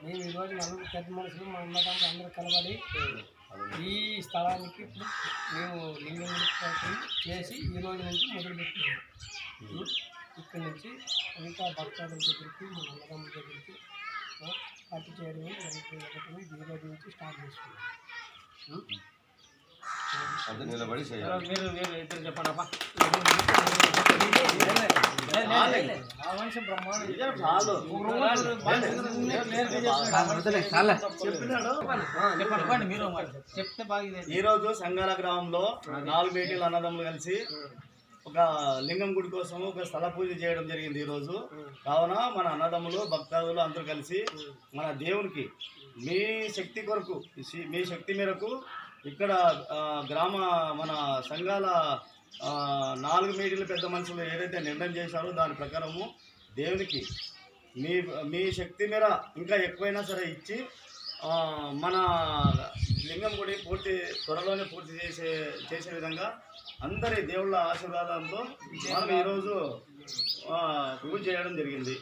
మేము ఈరోజు నలుగురు పెద్ద మనుషులు మా అన్నదానికి అందరూ కలబడి ఈ స్థలానికి మేము లింగం చేసి ఈ రోజు నుంచి మొదలుపెట్టినాము. ఇక్కడి నుంచి మిగతా భక్తుల దగ్గరికి మన అన్నదమ్ముల దగ్గరికి పట్టు చేయడం ఈ రోజు నుంచి స్టార్ట్ చేసుకున్నాం. మీరు ఇద్దరు చెప్పండి అప్ప. ఈరోజు సంగాల గ్రామంలో 4 మీటింగ్ల అన్నదమ్ములు కలిసి ఒక లింగం గుడి కోసం ఒక స్థల పూజ చేయడం జరిగింది ఈరోజు. కావున మన అన్నదమ్ములు భక్తాదులు అందరూ కలిసి మన దేవునికి మీ శక్తి కొరకు మీ శక్తి మేరకు ఇక్కడ మన సంఘాల 4 మీటింగ్ల పెద్ద మనుషులు ఏదైతే నిర్ణయం చేశారో దాని ప్రకారము దేవునికి మీ శక్తి మేర ఇంకా ఎక్కువైనా సరే ఇచ్చి మన లింగం గుడి త్వరలోనే పూర్తి చేసే విధంగా అందరి దేవుళ్ళ ఆశీర్వాదంతో మనం ఈరోజు పూజ చేయడం జరిగింది.